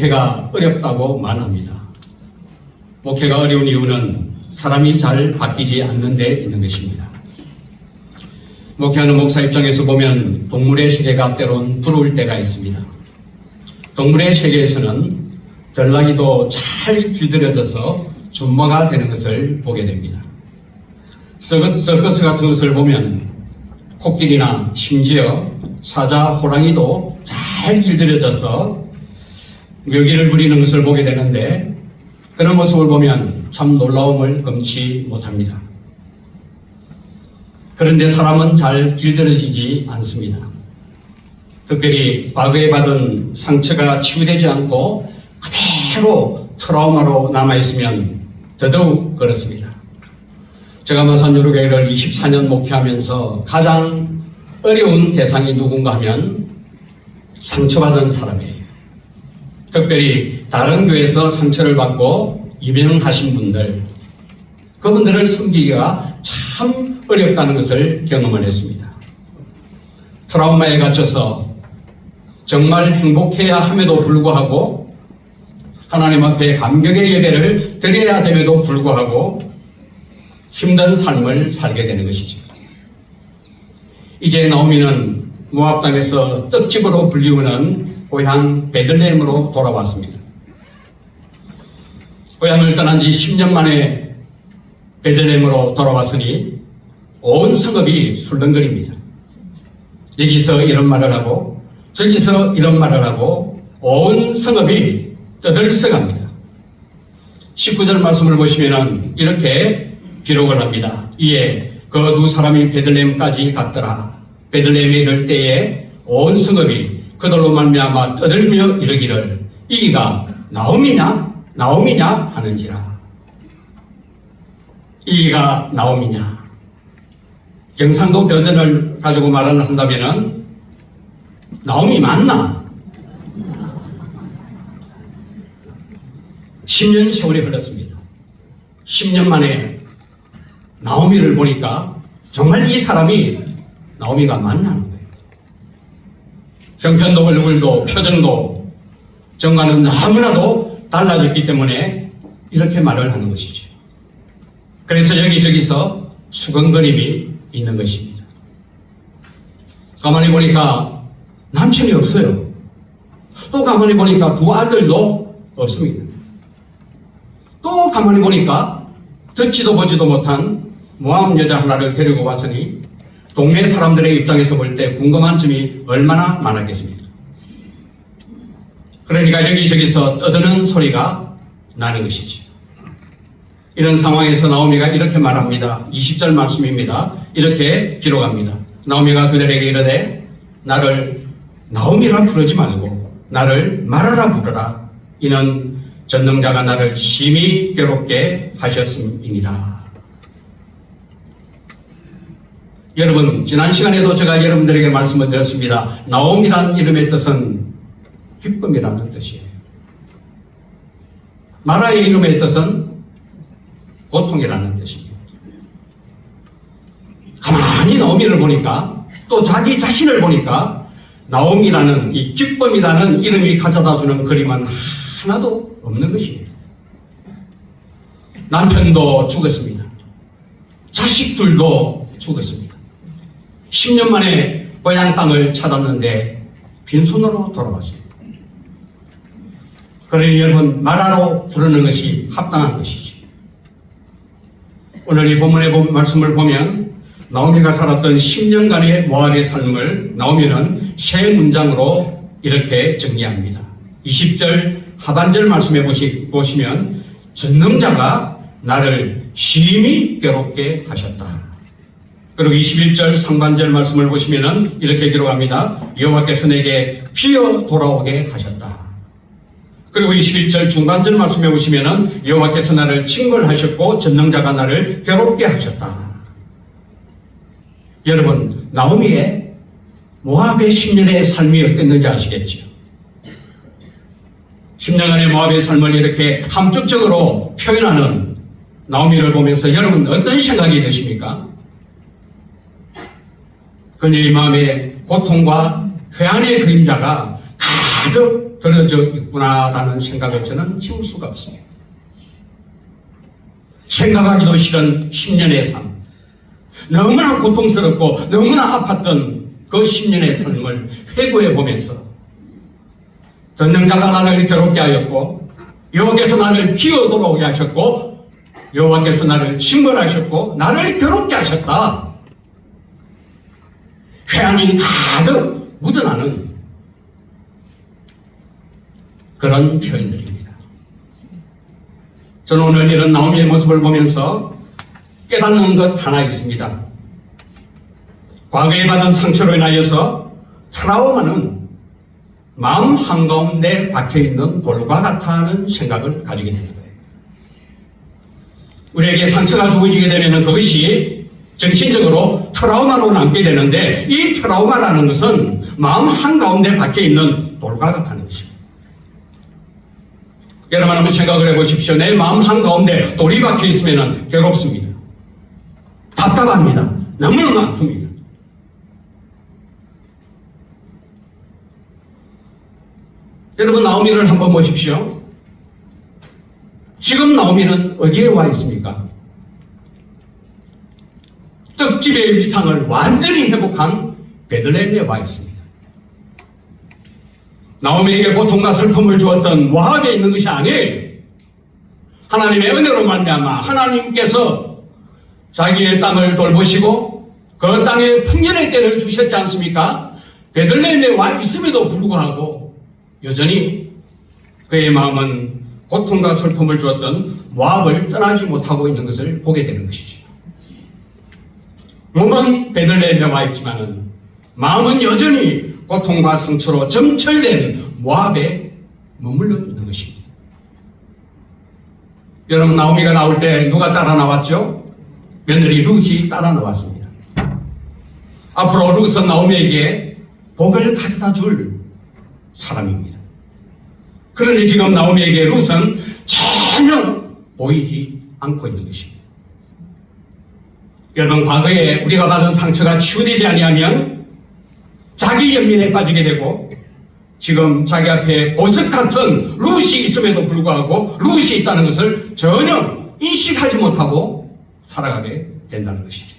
목회가 어렵다고 말합니다. 목회가 어려운 이유는 사람이 잘 바뀌지 않는 데 있는 것입니다. 목회하는 목사 입장에서 보면 동물의 세계가 때론 부러울 때가 있습니다. 동물의 세계에서는 전라기도 잘 길들여져서 준모가 되는 것을 보게 됩니다. 서커스 같은 것을 보면 코끼리나 심지어 사자, 호랑이도 잘 길들여져서 묘기를 부리는 것을 보게 되는데 그런 모습을 보면 참 놀라움을 금치 못합니다. 그런데 사람은 잘 길들여지지 않습니다. 특별히 과거에 받은 상처가 치유되지 않고 그대로 트라우마로 남아있으면 더더욱 그렇습니다. 제가 마산요르교회를 24년 목회하면서 가장 어려운 대상이 누군가 하면 상처받은 사람이에요. 특별히 다른 교회에서 상처를 받고 유명하신 분들, 그분들을 섬기기가 참 어렵다는 것을 경험을 했습니다. 트라우마에 갇혀서 정말 행복해야 함에도 불구하고 하나님 앞에 감격의 예배를 드려야 됨에도 불구하고 힘든 삶을 살게 되는 것이죠. 이제 나오미는 모압 땅에서 떡집으로 불리우는 고향 베들레헴으로 돌아왔습니다. 고향을 떠난 지 10년 만에 베들레헴으로 돌아왔으니 온 성읍이 술렁거립니다. 여기서 이런 말을 하고 저기서 이런 말을 하고 온 성읍이 떠들썩합니다. 19절 말씀을 보시면 이렇게 기록을 합니다. 이에 그 두 사람이 베들레헴까지 갔더라. 베들레헴에 이를 때에 온 성읍이 그들로 말미암아 떠들며 이르기를 이가 나오미냐 하는지라. 이가 나오미냐. 경상도 버전을 가지고 말을 한다면은 나오미 맞나? 10년 세월이 흘렀습니다. 10년 만에 나오미를 보니까 정말 이 사람이 나오미가 맞나는 거예요. 형편도 얼굴도 표정도 정과는 너무나도 달라졌기 때문에 이렇게 말을 하는 것이죠. 그래서 여기저기서 수근거림이 있는 것입니다. 가만히 보니까 남편이 없어요. 또 가만히 보니까 두 아들도 없습니다. 또 가만히 보니까 듣지도 보지도 못한 모함 여자 하나를 데리고 왔으니 동네 사람들의 입장에서 볼 때 궁금한 점이 얼마나 많았겠습니까? 그러니까 여기저기서 떠드는 소리가 나는 것이죠. 이런 상황에서 나오미가 이렇게 말합니다. 20절 말씀입니다. 이렇게 기록합니다. 나오미가 그들에게 이르되 나를 나오미라 부르지 말고 나를 마라라 부르라. 이는 전능자가 나를 심히 괴롭게 하셨음이니라. 여러분, 지난 시간에도 제가 여러분들에게 말씀을 드렸습니다. 나오미란 이름의 뜻은 기쁨이라는 뜻이에요. 마라의 이름의 뜻은 고통이라는 뜻입니다. 가만히 나오미를 보니까 또 자기 자신을 보니까 나오미라는 이 기쁨이라는 이름이 가져다주는 그림은 하나도 없는 것입니다. 남편도 죽었습니다. 자식들도 죽었습니다. 10년 만에 고향 땅을 찾았는데 빈손으로 돌아왔어요. 그러니 여러분, 마라로 부르는 것이 합당한 것이죠. 오늘 이 본문의 말씀을 보면 나오미가 살았던 10년간의 모압의 삶을 나오미는 세 문장으로 이렇게 정리합니다. 20절 하반절 말씀에 보시면 전능자가 나를 심히 괴롭게 하셨다. 그리고 21절 상반절 말씀을 보시면 이렇게 기록합니다. 여호와께서 내게 피어 돌아오게 하셨다. 그리고 21절 중반절 말씀에 보시면 여호와께서 나를 징벌하셨고 전능자가 나를 괴롭게 하셨다. 여러분, 나오미의 모압의 10년의 삶이 어땠는지 아시겠죠? 10년간의 모압의 삶을 이렇게 함축적으로 표현하는 나오미를 보면서 여러분 어떤 생각이 드십니까? 그녀의 마음에 고통과 회한의 그림자가 가득 그려져 있구나라는 생각을 저는 지울 수가 없습니다. 생각하기도 싫은 10년의 삶, 너무나 고통스럽고 너무나 아팠던 그 10년의 삶을 회고해 보면서 전능자가 나를 괴롭게 하였고 여호와께서 나를 기어 돌아오게 하셨고 여호와께서 나를 징벌하셨고 나를 괴롭게 하셨다. 회한이 가득 묻어나는 그런 표현들입니다. 저는 오늘 이런 나오미의 모습을 보면서 깨닫는 것 하나 있습니다. 과거에 받은 상처로 인하여서 트라우마는 마음 한가운데 박혀있는 돌과 같다는 생각을 가지게 되는 거예요. 우리에게 상처가 주어지게 되면 그것이 정신적으로 트라우마로 남게 되는데 이 트라우마라는 것은 마음 한가운데 박혀있는 돌과 같다는 것입니다. 여러분 한번 생각을 해보십시오. 내 마음 한가운데 돌이 박혀있으면 괴롭습니다. 답답합니다. 너무너무 아픕니다. 여러분 나오미를 한번 보십시오. 지금 나오미는 어디에 와 있습니까? 떡집의 위상을 완전히 회복한 베들레헴에 와 있습니다. 나오미에게 고통과 슬픔을 주었던 모압에 있는 것이 아니에요. 하나님의 은혜로 말미암아 하나님께서 자기의 땅을 돌보시고 그 땅에 풍년의 때를 주셨지 않습니까? 베들레헴에 와 있음에도 불구하고 여전히 그의 마음은 고통과 슬픔을 주었던 모압을 떠나지 못하고 있는 것을 보게 되는 것이죠. 몸은 베들레헴에 와 있지만은 마음은 여전히 고통과 상처로 점철된 모압에 머물러 있는 것입니다. 여러분 나오미가 나올 때 누가 따라 나왔죠? 며느리 룻이 따라 나왔습니다. 앞으로 룻은 나오미에게 복을 가져다 줄 사람입니다. 그런데 지금 나오미에게 룻은 전혀 보이지 않고 있는 것입니다. 여러분 과거에 우리가 받은 상처가 치유되지 아니하면 자기 연민에 빠지게 되고 지금 자기 앞에 보석 같은 룻이 있음에도 불구하고 룻이 있다는 것을 전혀 인식하지 못하고 살아가게 된다는 것이죠.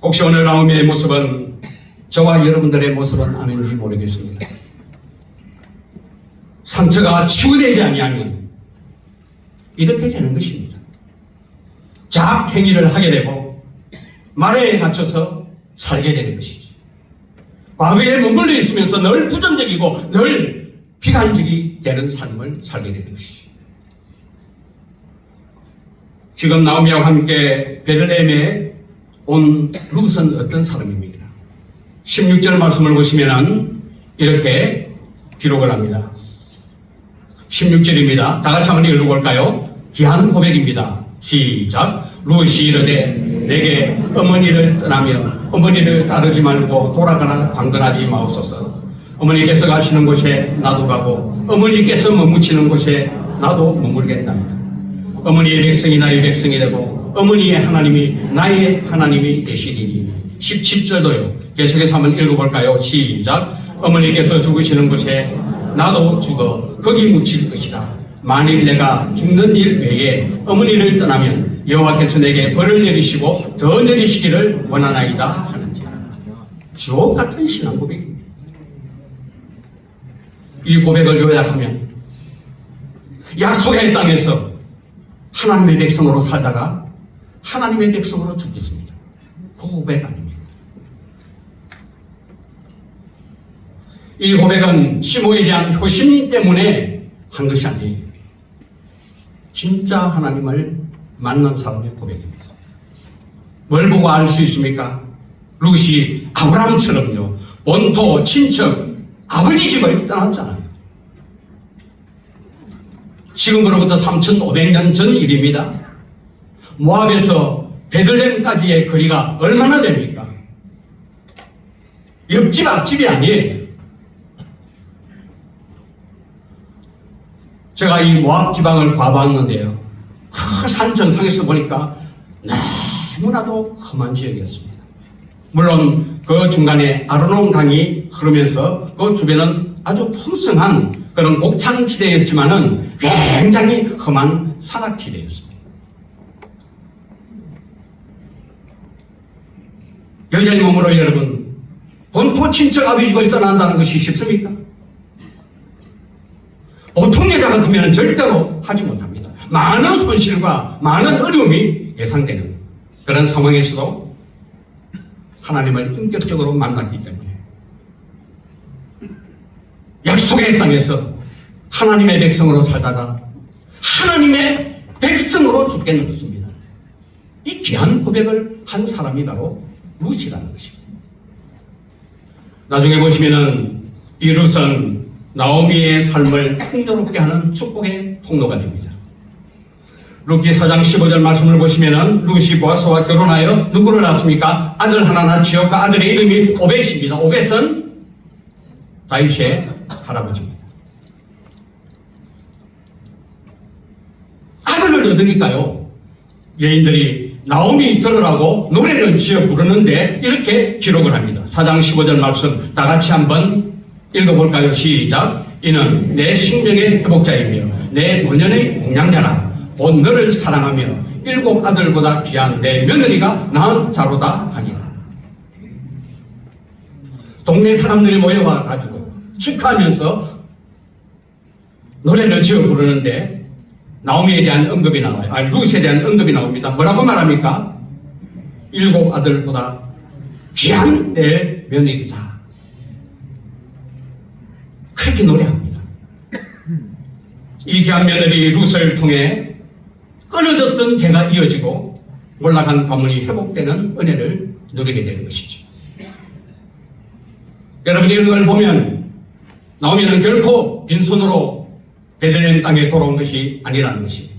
혹시 오늘 나오미의 모습은 저와 여러분들의 모습은 아닌지 모르겠습니다. 상처가 치유되지 아니하면 이렇게 되는 것입니다. 자학행위를 하게 되고 말에 갇혀서 살게 되는 것이죠. 과거에 머물러 있으면서 늘 부정적이고 늘 비관적이 되는 삶을 살게 되는 것이죠. 지금 나오미와 함께 베들레헴에 온 룻은 어떤 사람입니까? 16절 말씀을 보시면 이렇게 기록을 합니다. 16절입니다. 다 같이 한번 읽어볼까요? 귀한 고백입니다. 시작. 룻이 이르되 내게 어머니를 떠나며 어머니를 따르지 말고 돌아가라 방근하지 마옵소서. 어머니께서 가시는 곳에 나도 가고 어머니께서 머무치는 곳에 나도 머물겠답니다. 어머니의 백성이 나의 백성이 되고 어머니의 하나님이 나의 하나님이 되시리니. 17절도요. 계속해서 한번 읽어볼까요? 시작. 어머니께서 죽으시는 곳에 나도 죽어 거기 묻힐 것이다. 만일 내가 죽는 일 외에 어머니를 떠나면 여호와께서 내게 벌을 내리시고 더 내리시기를 원하나이다 하는지라. 주옥 같은 신앙 고백입니다. 이 고백을 요약하면 약속의 땅에서 하나님의 백성으로 살다가 하나님의 백성으로 죽겠습니다. 그 고백 아닙니다. 이 고백은 시모에 대한 효심 때문에 한 것이 아니에요. 진짜 하나님을 만난 사람의 고백입니다. 뭘 보고 알 수 있습니까? 룻이 아브라함처럼요. 본토, 친척, 아버지 집을 떠났잖아요. 지금으로부터 3,500년 전 일입니다. 모압에서 베들레헴까지의 거리가 얼마나 됩니까? 옆집 앞집이 아니에요. 제가 이 모압 지방을 가봤는데요. 그 산 정상에서 보니까 너무나도 험한 지역이었습니다. 물론 그 중간에 아르논 강이 흐르면서 그 주변은 아주 풍성한 그런 곡창지대였지만은 굉장히 험한 산악지대였습니다. 여자의 몸으로 여러분, 본토 친척 아버지집을 떠난다는 것이 쉽습니까? 보통 여자 같으면 절대로 하지 못합니다. 많은 손실과 많은 어려움이 예상되는 그런 상황에서도 하나님을 인격적으로 만났기 때문에 약속의 땅에서 하나님의 백성으로 살다가 하나님의 백성으로 죽겠습니다. 이 귀한 고백을 한 사람이 바로 룻이라는 것입니다. 나중에 보시면은 이 룻은 나오미의 삶을 풍요롭게 하는 축복의 통로가 됩니다. 룻기 4장 15절 말씀을 보시면은 룻이 보아스와 결혼하여 누구를 낳았습니까? 아들 하나 낳지요. 그 아들의 이름이 오벳입니다. 오벳은 다윗의 할아버지입니다. 아들을 얻으니까요, 여인들이 나오미 들으라고 노래를 지어 부르는데 이렇게 기록을 합니다. 4장 15절 말씀 다 같이 한번 읽어볼까요? 시작. 이는 내 생명의 회복자이며 내 노년의 공양자라. 곧 너를 사랑하며 7 아들보다 귀한 내 며느리가 낳은 자로다 하니라. 동네 사람들이 모여와 가지고 축하하면서 노래를 지어 부르는데 나오미에 대한 언급이 나와요. 룻에 대한 언급이 나옵니다. 뭐라고 말합니까? 7 아들보다 귀한 내 며느리다. 그렇게 노래합니다. 이 귀한 며느리 룻을 통해 끊어졌던 대가 이어지고 몰락한 가문이 회복되는 은혜를 누리게 되는 것이죠. 여러분이 이런 걸 보면 나오미는 결코 빈손으로 베들레헴 땅에 돌아온 것이 아니라는 것입니다.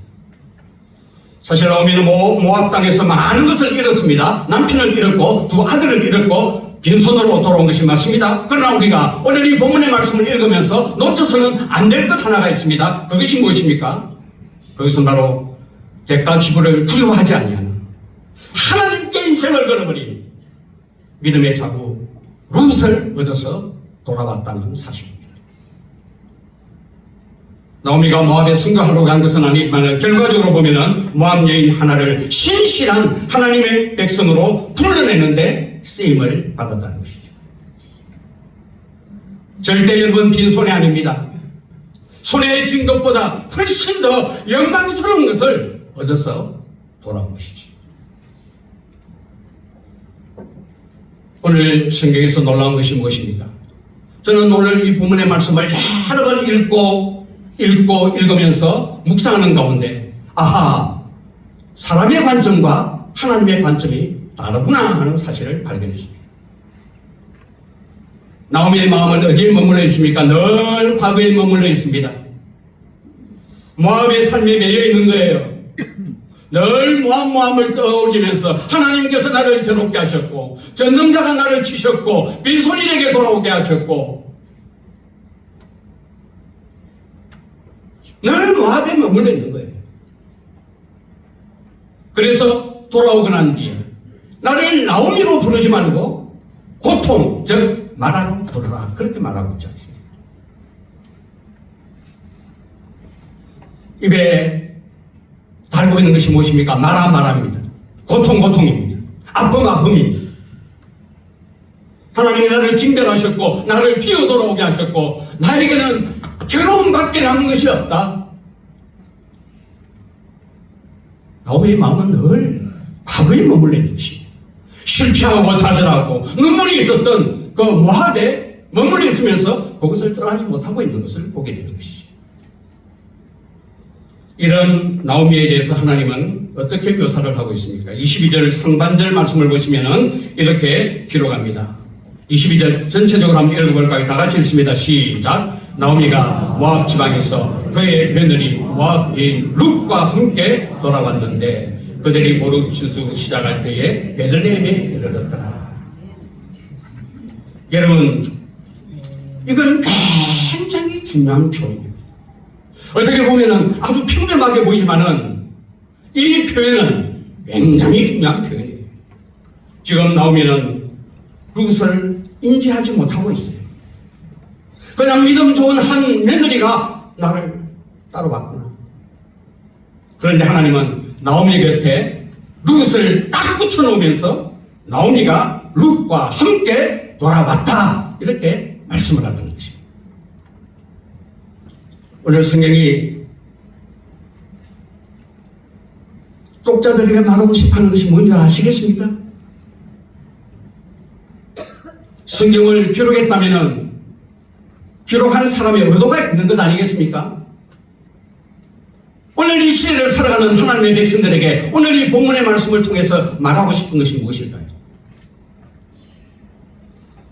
사실 나오미는 모압 땅에서 많은 것을 잃었습니다. 남편을 잃었고 2 아들을 잃었고 빈손으로 돌아온 것이 맞습니다. 그러나 우리가 오늘 이 본문의 말씀을 읽으면서 놓쳐서는 안 될 것 하나가 있습니다. 그것이 무엇입니까? 그것은 바로 대가 지불을 두려워하지 아니하는 하나님께 인생을 걸어버린 믿음의 자부 룻을 얻어서 돌아왔다는 사실입니다. 나오미가 모압에 승거하러 간 것은 아니지만 결과적으로 보면은 모압 여인 하나를 신실한 하나님의 백성으로 불러내는데 쓰임을 받았다는 것이죠. 절대 여러분 빈손이 아닙니다. 손에 쥔 것보다 훨씬 더 영광스러운 것을 얻어서 돌아온 것이죠. 오늘 성경에서 놀라운 것이 무엇입니까? 저는 오늘 이 본문의 말씀을 여러 번 읽으면서 묵상하는 가운데 아하, 사람의 관점과 하나님의 관점이 다르구나 하는 사실을 발견했습니다. 나오미의 마음은 어디에 머물러 있습니까? 늘 과거에 머물러 있습니다. 모압의 삶에 매여 있는 거예요. 늘 모함을 떠올리면서 하나님께서 나를 괴롭게 하셨고 전능자가 나를 치셨고 빈손이 돌아오게 하셨고 늘 모압에 머물러 있는 거예요. 그래서 돌아오고 난 뒤에 나를 나오미로 부르지 말고 고통, 즉 마라로 부르라, 그렇게 말하고 있지 않습니까? 입에 달고 있는 것이 무엇입니까? 마라입니다. 고통입니다. 아픔입니다. 하나님이 나를 징별하셨고 나를 비워 돌아오게 하셨고 나에게는 괴로움밖에 남은 것이 없다. 나오미의 마음은 늘 과거에 머물러 있는 것입니다. 실패하고 좌절하고 눈물이 있었던 그 모압에 머물러 있으면서 그것을 떠나지 못하고 있는 것을 보게 되는 것이죠. 이런 나오미에 대해서 하나님은 어떻게 묘사를 하고 있습니까? 22절 상반절 말씀을 보시면은 이렇게 기록합니다. 22절 전체적으로 한번 읽어볼까요? 다 같이 읽습니다. 시작. 나오미가 모압 지방에서 그의 며느리 모압 여인 룻과 함께 돌아왔는데 그들이 모르 추수 시작할 때에 베들레헴에 이르렀더라. 여러분, 이건 굉장히 중요한 표현입니다. 어떻게 보면은 아주 평범하게 보이지만은 이 표현은 굉장히 중요한 표현이에요. 지금 나오미는 룻을 인지하지 못하고 있어요. 그냥 믿음 좋은 한 며느리가 나를 따라왔구나. 그런데 하나님은 나오미 곁에 룻을 딱 붙여놓으면서 나오미가 룻과 함께 돌아왔다, 이렇게 말씀을 하는 것입니다. 오늘 성경이 독자들에게 말하고 싶어하는 것이 뭔지 아시겠습니까? 성경을 기록했다면 기록한 사람의 의도가 있는 것 아니겠습니까? 오늘 이 시대를 살아가는 하나님의 백성들에게 오늘 이 본문의 말씀을 통해서 말하고 싶은 것이 무엇일까요?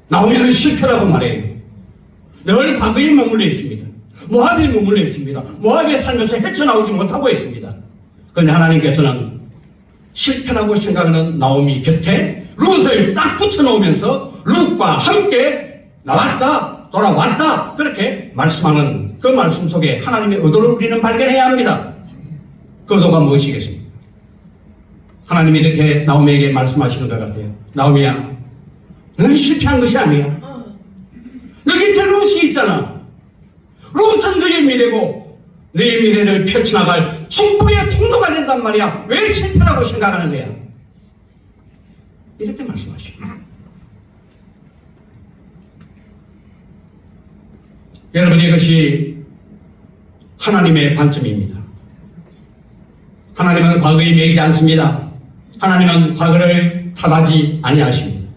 나오미는 실패라고 말해요. 늘 과거에 머물러 있습니다. 모압에 머물러 있습니다. 모압에 살면서 헤쳐나오지 못하고 있습니다. 그런데 하나님께서는 실패라고 생각하는 나오미 곁에 룻을 딱 붙여놓으면서 룻과 함께 나왔다, 돌아왔다, 그렇게 말씀하는 그 말씀 속에 하나님의 의도를 우리는 발견해야 합니다. 그 의도가 무엇이겠습니까? 하나님이 이렇게 나오미에게 말씀하시는 것 같아요. 나오미야, 너는 실패한 것이 아니야. 너 곁에 룻이 있잖아. 룻은 너의 미래고 너의 미래를 펼쳐나갈 축복의 통로가 된단 말이야. 왜 실패라고 생각하는 거야? 이렇게 말씀하십니다. 여러분, 이것이 하나님의 관점입니다. 하나님은 과거에 매이지 않습니다. 하나님은 과거를 탓하지 아니하십니다.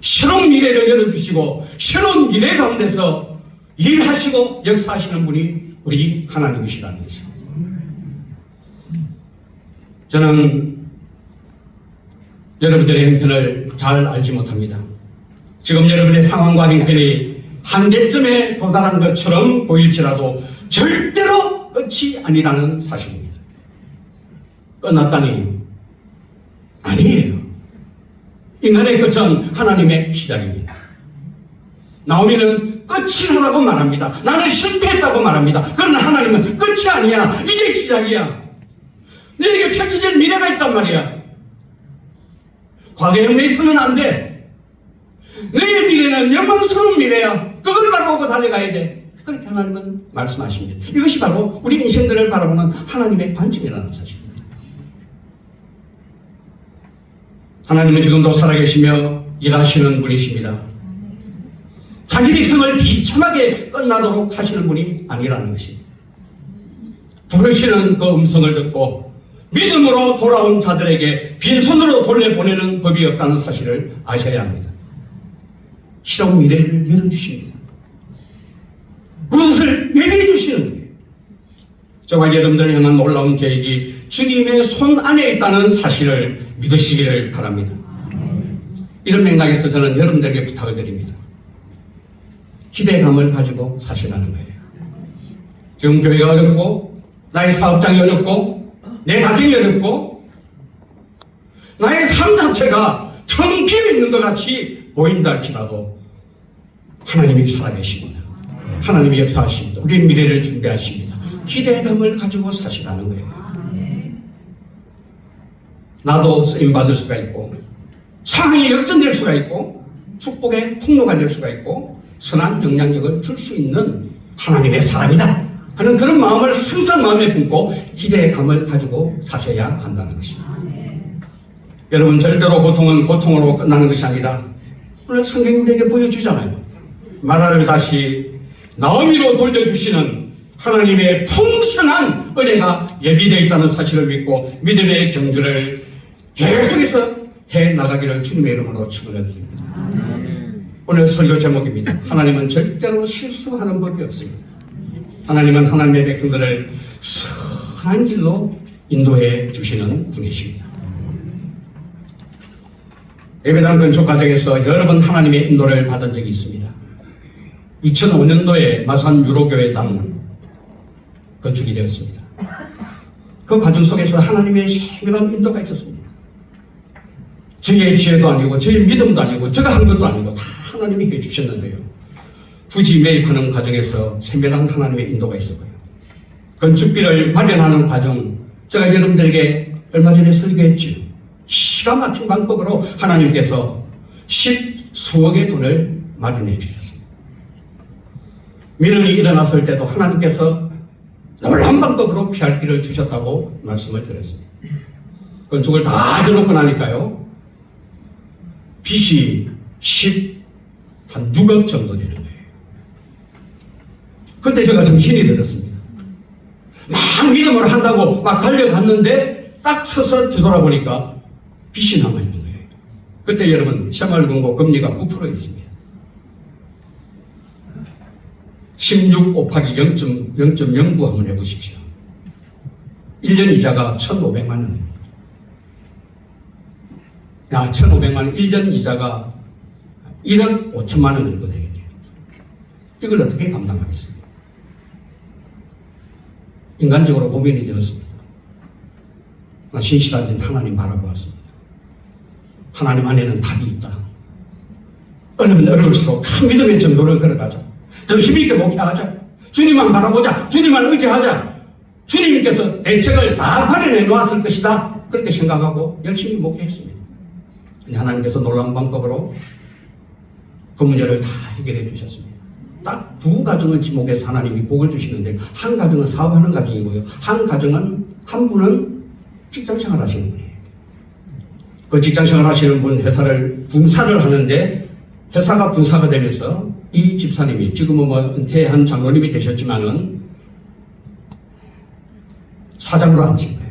새로운 미래를 열어주시고 새로운 미래 가운데서 일하시고 역사하시는 분이 우리 하나님이시라는 것입니다. 저는 여러분들의 형편을 잘 알지 못합니다. 지금 여러분의 상황과 형편이 한계점에 도달한 것처럼 보일지라도 절대로 끝이 아니라는 사실입니다. 끝났다니? 아니에요. 인간의 끝은 하나님의 시작입니다. 나오미는 끝이라고 말합니다. 나는 실패했다고 말합니다. 그러나 하나님은 끝이 아니야. 이제 시작이야. 너에게 펼쳐질 미래가 있단 말이야. 과거에 얽매이서는 안 돼. 너의 미래는 영광스러운 미래야. 그걸 바라보고 달려가야 돼. 그렇게 하나님은 말씀하십니다. 이것이 바로 우리 인생들을 바라보는 하나님의 관점이라는 사실입니다. 하나님은 지금도 살아계시며 일하시는 분이십니다. 자기 백성을 비참하게 끝나도록 하시는 분이 아니라는 것입니다. 부르시는 그 음성을 듣고 믿음으로 돌아온 자들에게 빈손으로 돌려보내는 법이 없다는 사실을 아셔야 합니다. 새로운 미래를 열어주십니다. 그것을 예비해 주시는 거예요. 저와 여러분들을 향한 놀라운 계획이 주님의 손 안에 있다는 사실을 믿으시기를 바랍니다. 이런 맥락에서 저는 여러분들에게 부탁을 드립니다. 기대감을 가지고 사시라는 거예요. 지금 교회가 어렵고 나의 사업장이 어렵고 내 가정이 어렵고 나의 삶 자체가 텅 비어 있는 것 같이 보인다 할지라도 하나님이 살아계십니다. 하나님이 역사하십니다. 우리의 미래를 준비하십니다. 기대감을 가지고 사시라는 거예요. 나도 쓰임받을 수가 있고 상황이 역전될 수가 있고 축복의 통로가 될 수가 있고 선한 영향력을 줄 수 있는 하나님의 사람이다 하는 그런 마음을 항상 마음에 품고 기대감을 가지고 사셔야 한다는 것입니다. 여러분, 절대로 고통은 고통으로 끝나는 것이 아니라 오늘 성경이 우리에게 보여주잖아요. 마라를 다시 나오미로 돌려주시는 하나님의 풍성한 은혜가 예비되어 있다는 사실을 믿고 믿음의 경주를 계속해서 해나가기를 주님의 이름으로 축원드립니다. 오늘 설교 제목입니다. 하나님은 절대로 실수하는 법이 없습니다. 하나님은 하나님의 백성들을 선한 길로 인도해 주시는 분이십니다. 예배당 건축 과정에서 여러 번 하나님의 인도를 받은 적이 있습니다. 2005년도에 마산 유로교회당 건축이 되었습니다. 그 과정 속에서 하나님의 세밀한 인도가 있었습니다. 저의 지혜도 아니고 저의 믿음도 아니고 제가 한 것도 아니고 다 하나님이 해주셨는데요. 부지 매입하는 과정에서 세밀한 하나님의 인도가 있었고요. 건축비를 마련하는 과정, 제가 여러분들에게 얼마 전에 설교했죠. 기가 막힌 방법으로 하나님께서 10수억의 돈을 마련해 주셨습니다. 민원이 일어났을 때도 하나님께서 놀라운 방법으로 피할 길을 주셨다고 말씀을 드렸습니다. 건축을 다 해놓고 나니까요, 빚이 한 6억 정도 되는 거예요. 그때 제가 정신이 들었습니다. 막 믿음으로 한다고 막 달려갔는데 딱 서서 뒤돌아보니까 빚이 남아있는 거예요. 그때 여러분 새마을금고 금리가 9% 있습니다. 16 곱하기 0.09 한번 해보십시오. 1년 이자가 1,500만 원입니다. 1,500만 원, 1년 이자가 1억 5천만 원 정도 되겠네요. 이걸 어떻게 감당하겠습니까? 인간적으로 고민이 되었습니다. 신실하신 하나님 바라보았습니다. 하나님 안에는 답이 있다. 어려우면 어려울수록 큰 믿음의 전도를 걸어가자. 더 힘있게 목회하자. 주님만 바라보자. 주님만 의지하자. 주님께서 대책을 다 마련해 놓았을 것이다. 그렇게 생각하고 열심히 목회했습니다. 하나님께서 놀라운 방법으로 그 문제를 다 해결해 주셨습니다. 딱 두 가정을 지목해서 하나님이 복을 주시는데, 한 가정은 사업하는 가정이고요, 한 분은 직장생활 하시는 분이에요. 그 직장생활 하시는 분 회사를 분사를 하는데, 회사가 분사가 되면서 이 집사님이 지금은 뭐 은퇴한 장로님이 되셨지만은 사장으로 앉힌 거예요.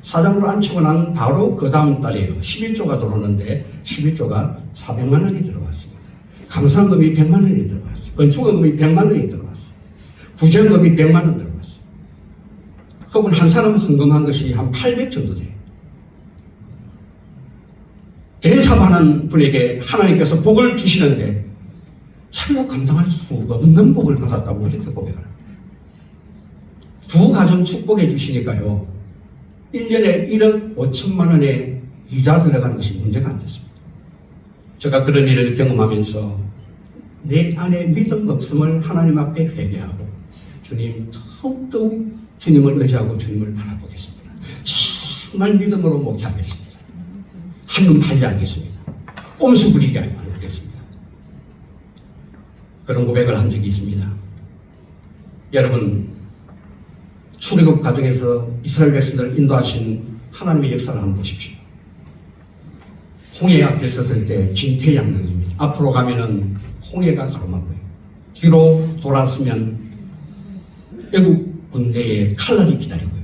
사장으로 앉히고 난 바로 그 다음 달에요. 11조가 들어오는데 11조가 400만 원이 들어왔습니다. 감사금이 100만 원이 들어왔어요. 건축금이 100만 원이 들어왔어요. 구제금이 100만 원 들어왔어요. 그분 한 사람 헌금한 것이 한 800 정도 돼요. 대사하는 분에게 하나님께서 복을 주시는데 자기가 감당할 수가 없는 복을 받았다고 이렇게 고백을 합니다. 두 가정 축복해 주시니까요, 1년에 1억 5천만 원의 이자 들어가는 것이 문제가 안 됐습니다. 제가 그런 일을 경험하면서 내 안에 믿음 없음을 하나님 앞에 회개하고, 주님, 더욱더욱 주님을 의지하고 주님을 바라보겠습니다. 정말 믿음으로 목회하겠습니다. 한눈 팔지 않겠습니다. 꼼수 부리게 안 하겠습니다. 그런 고백을 한 적이 있습니다. 여러분, 출애굽 과정에서 이스라엘 백성들을 인도하신 하나님의 역사를 한번 보십시오. 홍해 앞에 섰을 때 진퇴양난입니다. 앞으로 가면은 홍해가 가로막고요. 뒤로 돌았으면 애국 군대의 칼날이 기다리고요.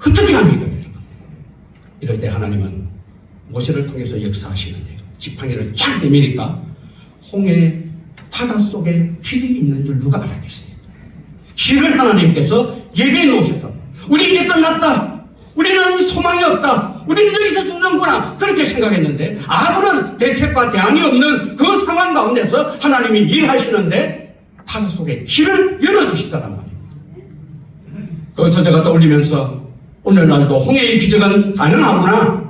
어떻게 합니까? 이럴 때 하나님은 모세를 통해서 역사하시는데요, 지팡이를 쫙 내미니까 홍해 바닷속에 길이 있는 줄 누가 알았겠어요? 길을 하나님께서 예비해 놓으셨다. 우리 이제 끝났다. 우리는 소망이 없다. 우리는 여기서 죽는구나. 그렇게 생각했는데 아무런 대책과 대안이 없는 그 상황 가운데서 하나님이 일하시는데 바닷속에 길을 열어주시더란 말입니다. 거기서 제가 떠올리면서 오늘날도 홍해의 기적은 가능하구나.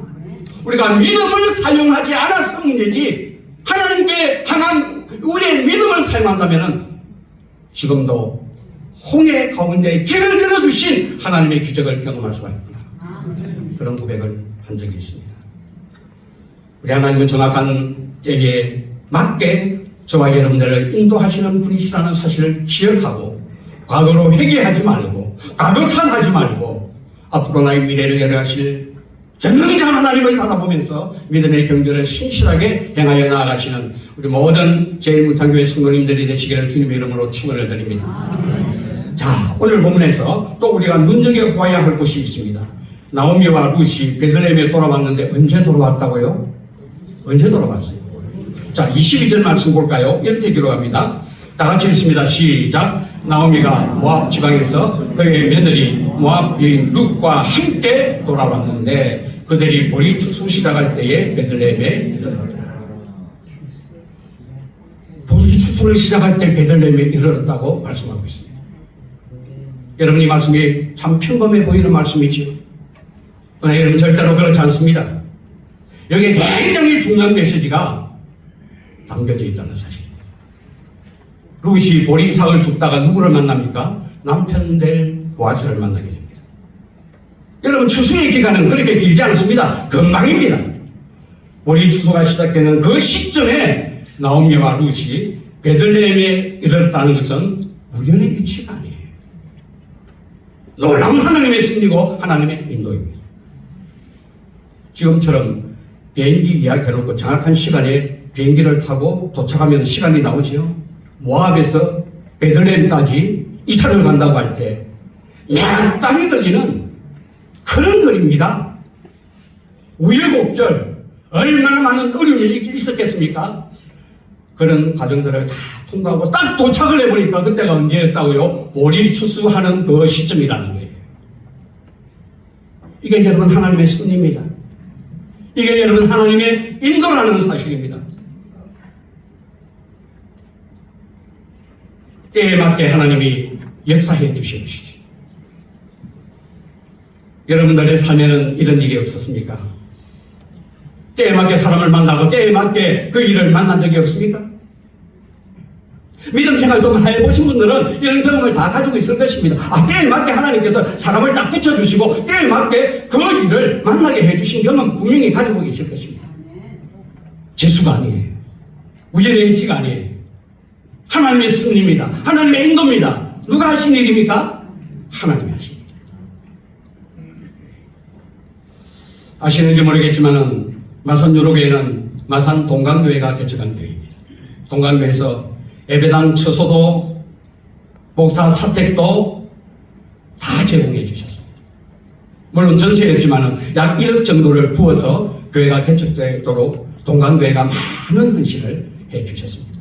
우리가 믿음을 사용하지 않아서 문제지, 하나님께 향한 우리의 믿음을 사용한다면 지금도 홍해 가운데 길을 열어주신 하나님의 기적을 경험할 수가 있구나. 그런 고백을 한 적이 있습니다. 우리 하나님은 정확한 때에 맞게 저와 여러분들을 인도하시는 분이시라는 사실을 기억하고, 과거로 회개하지 말고, 과거 탓하지 말고, 앞으로 나의 미래를 열어가실 전능자 하나님을 바라보면서 믿음의 경주를 신실하게 행하여 나아가시는 우리 모든 제일무창교회 성도님들이 되시기를 주님의 이름으로 축원을 드립니다. 자, 오늘 본문에서 또 우리가 눈여겨봐야 할 것이 있습니다. 나오미와 룻이 베들레헴에 돌아왔는데 언제 돌아왔다고요? 언제 돌아왔어요? 자, 22절 말씀 볼까요? 이렇게 기록합니다. 다 같이 읽습니다. 시작. 나오미가 모압 지방에서 그의 며느리 모압 여인 룻과 함께 돌아왔는데 그들이 보리 추수 시작할 때에 베들레헴에 이르렀다. 보리 추수를 시작할 때 베들레헴에 이르렀다고 말씀하고 있습니다. 여러분, 이 말씀이 참 평범해 보이는 말씀이지요. 그러나 여러분, 절대로 그렇지 않습니다. 여기에 굉장히 중요한 메시지가 담겨져 있다는 사실입니다. 룻이 보리 이삭을 줍다가 누구를 만납니까? 남편 될 보아스를 만나게 됩니다. 여러분, 추수의 기간은 그렇게 길지 않습니다. 금방입니다. 보리 추수가 시작되는 그 시점에 나오미와 룻이 베들레헴에 이르렀다는 것은 우연의 위치가 아니에요. 놀라운 하나님의 섭리고 하나님의 인도입니다. 지금처럼 비행기 예약해놓고 정확한 시간에 비행기를 타고 도착하면 시간이 나오죠. 모압에서 베들레헴까지 이사를 간다고 할 때 약 땅이 걸리는 그런 거리입니다. 우여곡절 얼마나 많은 어려움이 있었겠습니까? 그런 과정들을 다 통과하고 딱 도착을 해보니까 그때가 언제였다고요? 몰이 추수하는 그 시점이라는 거예요. 이게 여러분 하나님의 섭리입니다. 이게 여러분 하나님의 인도라는 사실입니다. 때에 맞게 하나님이 역사해 주시옵시지. 여러분들의 삶에는 이런 일이 없었습니까? 때에 맞게 사람을 만나고 때에 맞게 그 일을 만난 적이 없습니까? 믿음 생활 좀 해보신 분들은 이런 경험을 다 가지고 있을 것입니다. 때에 맞게 하나님께서 사람을 딱 붙여주시고 때에 맞게 그 일을 만나게 해주신 경험 분명히 가지고 계실 것입니다. 재수가 아니에요. 우연의 일치가 아니에요. 하나님의 섭리입니다. 하나님의 인도입니다. 누가 하신 일입니까? 하나님이 하신 일. 아시는지 모르겠지만 마산 유로교회는 마산 동강교회가 개척한 교회입니다. 동강교회에서 예배당 처소도 목사 사택도 다 제공해 주셨습니다. 물론 전세였지만 약 1억 정도를 부어서 교회가 개척되도록 동강교회가 많은 헌신을 해 주셨습니다.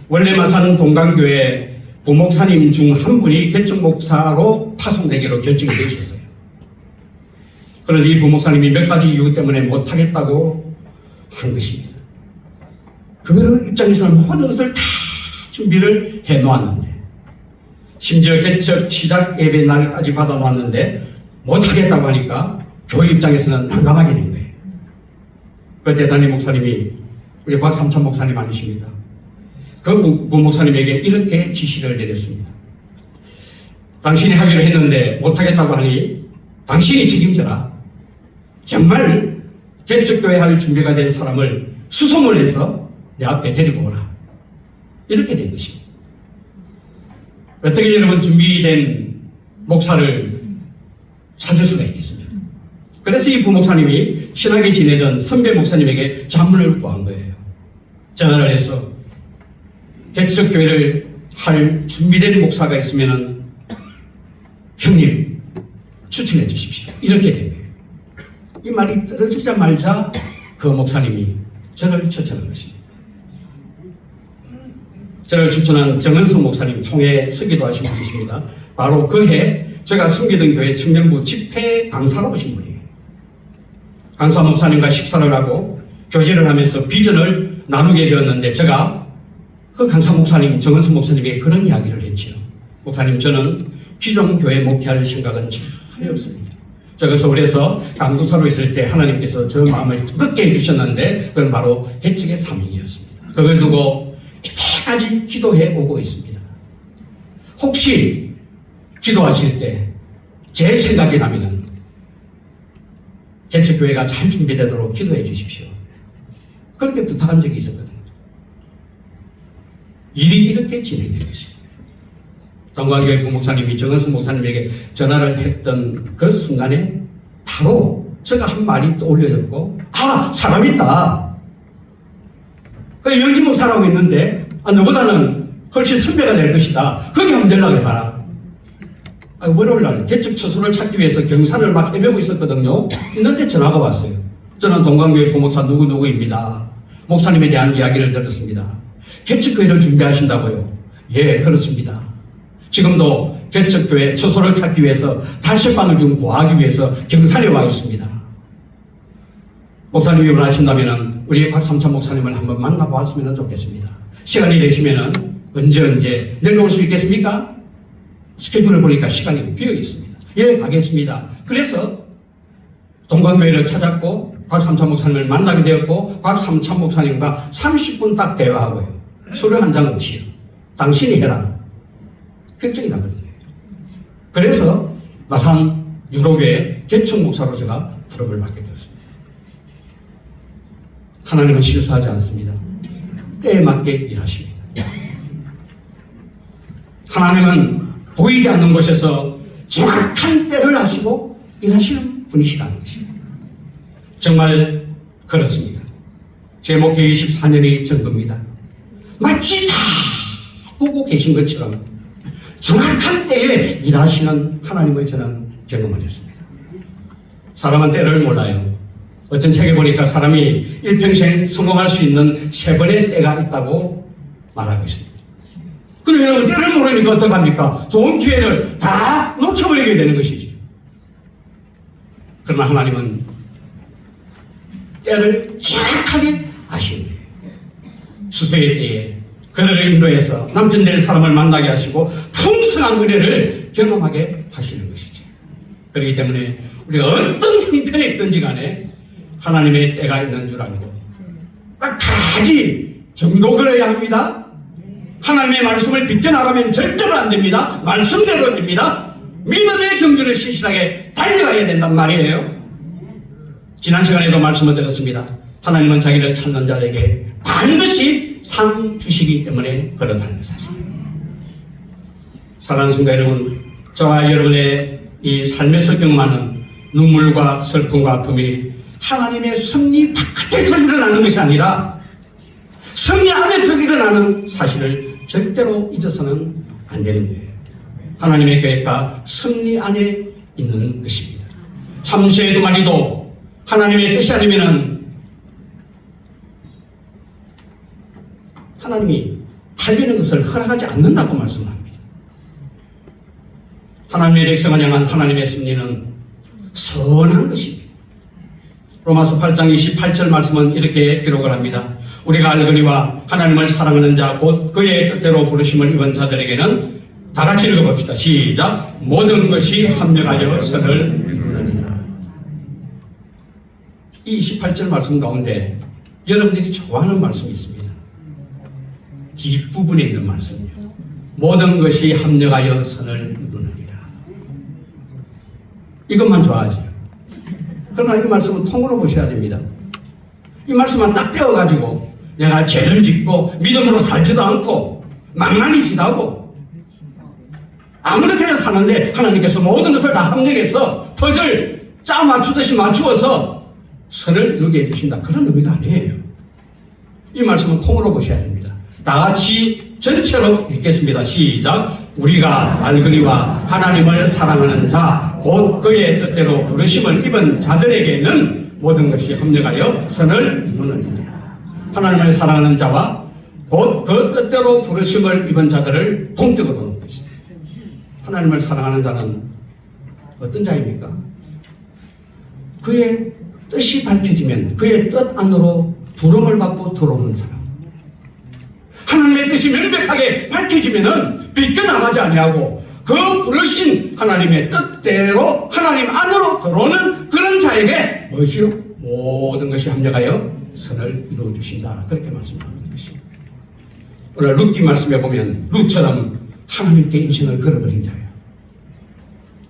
원래 마산 동강교회 부목사님 중 한 분이 개척 목사로 파송되기로 결정이 되어 있었어요. 그런데 이 부목사님이 몇 가지 이유 때문에 못하겠다고 한 것입니다. 그들 입장에서는 모든 것을 다 준비를 해놓았는데 심지어 개척 시작 예배 날까지 받아놨는데 못하겠다고 하니까 교회 입장에서는 난감하게 된 거예요. 그때 담임 목사님이 우리 박삼천 목사님 아니십니까? 그 부목사님에게 이렇게 지시를 내렸습니다. 당신이 하기로 했는데 못하겠다고 하니 당신이 책임져라. 정말 개척교회 할 준비가 된 사람을 수송을 해서 내 앞에 데리고 오라. 이렇게 된 것입니다. 어떻게 여러분 준비된 목사를 찾을 수가 있겠습니까? 그래서 이 부목사님이 친하게 지내던 선배 목사님에게 자문을 구한 거예요. 전화를 해서 개척교회를 할 준비된 목사가 있으면 형님 추천해 주십시오. 이렇게 된 거예요. 이 말이 떨어지자마자 그 목사님이 저를 추천한 것입니다. 저를 추천한 정은수 목사님 총회 서기도 하신 분이십니다. 바로 그해 제가 섬기던 교회 청년부 집회 강사로 오신 분이에요. 강사 목사님과 식사를 하고 교제를 하면서 비전을 나누게 되었는데 제가 그 강사 목사님 정은수 목사님에게 그런 이야기를 했죠. 목사님, 저는 기존 교회 목회할 생각은 전혀 없습니다. 제가 서울에서 강도사로 있을 때 하나님께서 저 마음을 뜨겁게 해주셨는데 그건 바로 개척의 사명이었습니다. 그걸 두고 이때까지 기도해 오고 있습니다. 혹시 기도하실 때 제 생각이 나면은 개척교회가 잘 준비되도록 기도해 주십시오. 그렇게 부탁한 적이 있었거든요. 일이 이렇게 진행된 것입니다. 동강교회 부목사님이 정은수 목사님에게 전화를 했던 그 순간에 바로 제가 한 말이 떠올려졌고, 사람 있다. 그 영지 목사라고 있는데 너보다는 훨씬 선배가 될 것이다. 거기 한번 연락해봐라. 월요일날 개척 처소를 찾기 위해서 경산을 막 헤매고 있었거든요. 있는데 전화가 왔어요. 저는 동강교회 부목사 누구누구입니다. 목사님에 대한 이야기를 들었습니다. 개척교회를 준비하신다고요? 예, 그렇습니다. 지금도 개척교회 처소를 찾기 위해서 단식반을 좀 구하기 위해서 경산에 와 있습니다. 목사님이 원하신다면 우리 박삼천 목사님을 한번 만나보았으면 좋겠습니다. 시간이 되시면 언제 내려올 수 있겠습니까? 스케줄을 보니까 시간이 비어 있습니다. 예, 가겠습니다. 그래서 동강교회를 찾았고 박삼천 목사님을 만나게 되었고 박삼천 목사님과 30분 딱 대화하고요. 서류 한 장 없이요. 당신이 해라. 결정이 나거든요. 그래서 마산 유로교회 개척 목사로 제가 부름을 받게 되었습니다. 하나님은 실수하지 않습니다. 때에 맞게 일하십니다. 하나님은 보이지 않는 곳에서 정확한 때를 아시고 일하시는 분이시라는 것입니다. 정말 그렇습니다. 제 목회 24년이 전부입니다. 마치 다 보고 계신 것처럼 정확한 때에 일하시는 하나님을 저는 경험을 했습니다. 사람은 때를 몰라요. 어떤 책에 보니까 사람이 일평생 성공할 수 있는 3번의 때가 있다고 말하고 있습니다. 그럼 여러분 때를 모르니까 어떡합니까? 좋은 기회를 다 놓쳐버리게 되는 것이죠. 그러나 하나님은 때를 정확하게 아시는 거예요. 수수의 때에 그들을 인도해서 남편 될 사람을 만나게 하시고 풍성한 은혜를 경험하게 하시는 것이죠. 그렇기 때문에 우리가 어떤 형편에 있든지 간에 하나님의 때가 있는 줄 알고 딱 가지 정도 그려야 합니다. 하나님의 말씀을 비껴나가면 절대로 안 됩니다. 말씀대로 됩니다. 믿음의 경주를 신실하게 달려가야 된단 말이에요. 지난 시간에도 말씀을 드렸습니다. 하나님은 자기를 찾는 자에게 반드시 상 주시기 때문에 그렇다는 사실. 사랑하는 성도 여러분, 저와 여러분의 이 삶에서 경험하는 눈물과 슬픔과 아픔이 하나님의 섭리 바깥에서 일어나는 것이 아니라 섭리 안에서 일어나는 사실을 절대로 잊어서는 안 되는 거예요. 하나님의 계획과 섭리 안에 있는 것입니다. 참새의 2마리도 하나님의 뜻이 아니면은 하나님이 팔리는 것을 허락하지 않는다고 말씀합니다. 하나님의 백성을 향한 하나님의 섭리는 선한 것입니다. 로마서 8장 28절 말씀은 이렇게 기록을 합니다. 우리가 알거니와 하나님을 사랑하는 자 곧 그의 뜻대로 부르심을 입은 자들에게는 다 같이 읽어봅시다. 시작. 모든 것이 합력하여 선을 이루느니라. 이 28절 말씀 가운데 여러분들이 좋아하는 말씀이 있습니다. 뒷부분에 있는 말씀이요. 모든 것이 합력하여 선을 이루느니라. 이것만 좋아하죠. 그러나 이 말씀은 통으로 보셔야 됩니다. 이 말씀만 딱 떼어가지고 내가 죄를 짓고 믿음으로 살지도 않고 망나니 지나고 아무렇게나 사는데 하나님께서 모든 것을 다 합력해서 퍼즐 짜 맞추듯이 맞추어서 선을 이루게 해주신다. 그런 의미가 아니에요. 이 말씀은 통으로 보셔야 됩니다. 다 같이 전체로 읽겠습니다. 시작. 우리가 알거니와 하나님을 사랑하는 자 곧 그의 뜻대로 부르심을 입은 자들에게는 모든 것이 합력하여 선을 이루느니라. 하나님을 사랑하는 자와 곧 그 뜻대로 부르심을 입은 자들을 동격으로 놓고 있습니다. 하나님을 사랑하는 자는 어떤 자입니까? 그의 뜻이 밝혀지면 그의 뜻 안으로 부름을 받고 들어오는 사람. 하나님의 뜻이 명백하게 밝혀지면은 비껴나가지 아니하고 그 부르신 하나님의 뜻대로 하나님 안으로 들어오는 그런 자에게 무엇이요? 모든 것이 합력하여 선을 이루어 주신다. 그렇게 말씀하는 것입니다. 오늘 룻기 말씀에 보면 룻처럼 하나님께 인생을 걸어버린 자예요.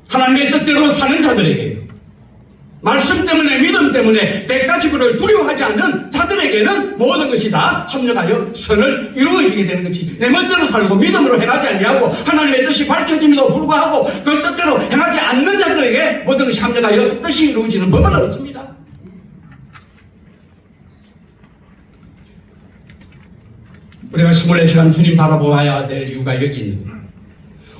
하나님의 뜻대로 사는 자들에게요. 말씀 때문에 믿음 때문에 때까지를 두려워하지 않는 자들에게는 모든 것이 다 합력하여 선을 이루어지게 되는 것이 내 멋대로 살고 믿음으로 행하지 아니하고 하나님의 뜻이 밝혀짐에도 불구하고 그 뜻대로 행하지 않는 자들에게 모든 것이 합력하여 뜻이 이루어지는 법은 없습니다. 우리가 24시간 주님 바라보아야 될 이유가 여기 있는 거예요.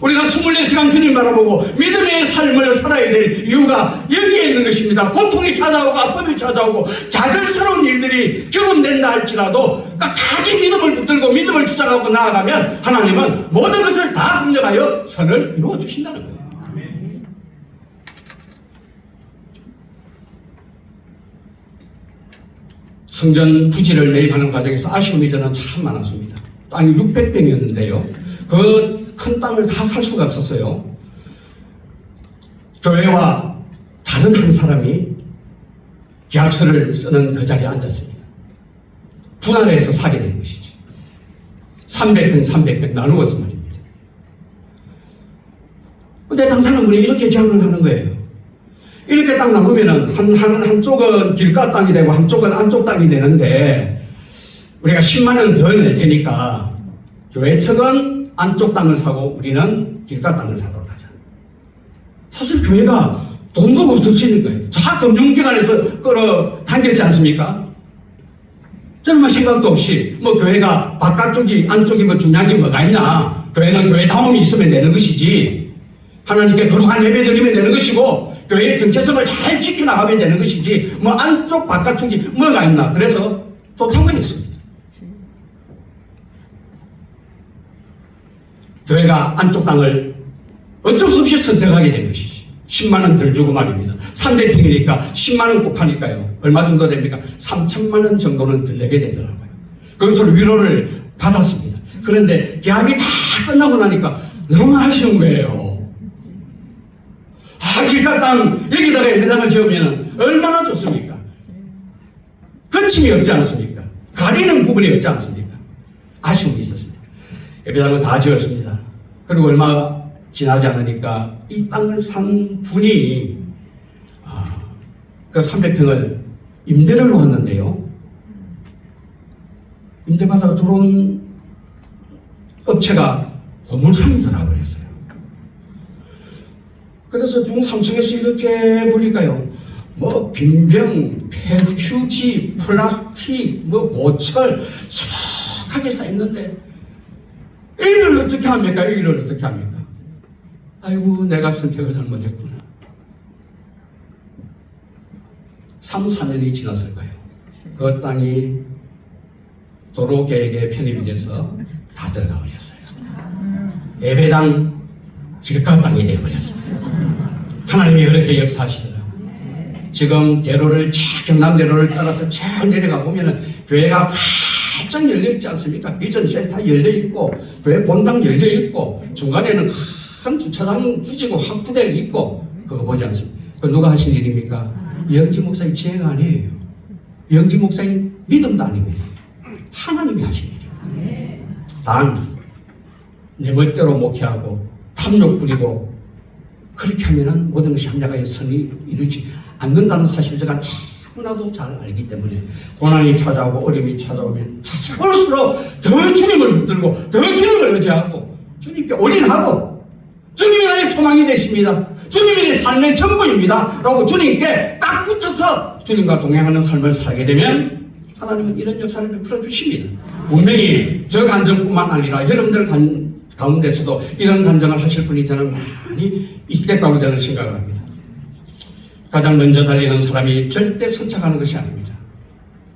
우리가 24시간 주님 바라보고 믿음의 삶을 살아야 될 이유가 여기에 있는 것입니다. 고통이 찾아오고 아픔이 찾아오고 좌절스러운 일들이 경험된다 할지라도 끝까지 믿음을 붙들고 믿음을 주장하고 나아가면 하나님은 모든 것을 다 합력하여 선을 이루어 주신다는 거예요. 성전 부지를 매입하는 과정에서 아쉬움이 저는 참 많았습니다. 땅이 600평이었는데요. 그 큰 땅을 다 살 수가 없었어요. 교회와 다른 한 사람이 계약서를 쓰는 그 자리에 앉았습니다. 분할해서 사게 된 것이죠. 300평 나누어서 말입니다. 근데 땅 사는 분이 이렇게 제안을 하는 거예요. 이렇게 땅 나누면은 한쪽은 길가 땅이 되고 한쪽은 안쪽 땅이 되는데 우리가 10만 원 더 낼 테니까 교회 측은 안쪽 땅을 사고 우리는 길가 땅을 사도록 하자. 사실 교회가 돈도 없으시는 거예요. 다 금융기관에서 끌어당겼지 않습니까? 저는 뭐 생각도 없이 뭐 교회가 바깥쪽이 안쪽이 뭐 중요한 게 뭐가 있나. 교회는 교회다움이 있으면 되는 것이지. 하나님께 거룩한 예배 드리면 되는 것이고 교회의 정체성을 잘 지켜나가면 되는 것이지 뭐 안쪽 바깥쪽이 뭐가 있나. 그래서 좋다고 했습니다. 교회가 안쪽 땅을 어쩔 수 없이 선택하게 된 것이지. 10만 원 덜 주고 말입니다. 300평이니까 10만 원 곱하니까요. 얼마 정도 됩니까? 3천만 원 정도는 덜 내게 되더라고요. 거기서 위로를 받았습니다. 그런데 계약이 다 끝나고 나니까 너무 아쉬운 거예요. 길가 땅 여기다가 예배당을 지으면 얼마나 좋습니까? 거침이 없지 않습니까? 가리는 부분이 없지 않습니까? 아쉬움이 있었습니다. 예배당을 다 지었습니다. 그리고 얼마 지나지 않으니까 이 땅을 산 분이 그 300평을 임대를 놓았는데요. 임대받아 들어온 업체가 고물상이더라고요. 했어요. 그래서 중 3층에서 이렇게 보니까요. 뭐 빈병, 폐휴지, 플라스틱, 뭐 고철 수북하게 쌓였는데 이걸 어떻게 합니까? 이걸 어떻게 합니까? 아이고 내가 선택을 잘못했구나. 3, 4년이 지났을 거예요. 그 땅이 도로계획에 편입이 돼서 다 들어가 버렸어요. 예배당 길가 땅이 되어버렸습니다. 하나님이 그렇게 역사하시더라고요. 지금 대로를 경남대로를 따라서 쫙 내려가 보면은 교회가 활짝 열려있지 않습니까? 비전 센터 열려있고 교회 본당 열려있고 중간에는 큰 주차장 부지고 확부대가 있고 그거 보지 않습니까? 그 누가 하신 일입니까? 영지 목사의 지혜가 아니에요. 영지 목사의 믿음도 아닙니다. 하나님이 하신 일이에요. 단 내 멋대로 목회하고 탐욕 부리고 그렇게 하면은 모든 것이 합리화의 선이 이루지 않는다는 사실을 제가 너무나도 잘 알기 때문에 고난이 찾아오고 어려움이 찾아오면 찾아올수록 더 주님을 붙들고 더 주님을 의지하고 주님께 올인하고 주님이 나의 소망이 되십니다. 주님이 내 삶의 전부입니다. 라고 주님께 딱 붙어서 주님과 동행하는 삶을 살게 되면 하나님은 이런 역사를 베풀어 주십니다. 분명히 저 간정뿐만 아니라 여러분들 가운데서도 이런 간정을 하실 분이 저는 많이 있겠다고 저는 생각을 합니다. 가장 먼저 달리는 사람이 절대 선착하는 것이 아닙니다.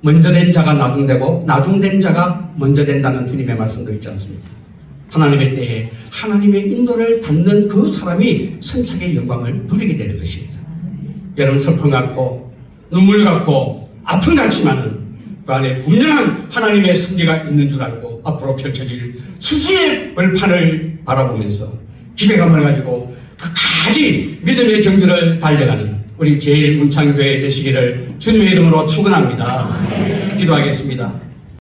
먼저 된 자가 나중되고 나중된 자가 먼저 된다는 주님의 말씀도 있지 않습니까? 하나님의 때에 하나님의 인도를 받는 그 사람이 선착의 영광을 누리게 되는 것입니다. 여러분 슬픔 같고 눈물 같고 아픔 같지만은 그 안에 분명한 하나님의 섭리가 있는 줄 알고 앞으로 펼쳐질 수수의 벌판을 바라보면서 기대감을 가지고 끝까지 믿음의 경주를 달려가는 우리 제일문창교회 되시기를 주님의 이름으로 축원합니다. 기도하겠습니다.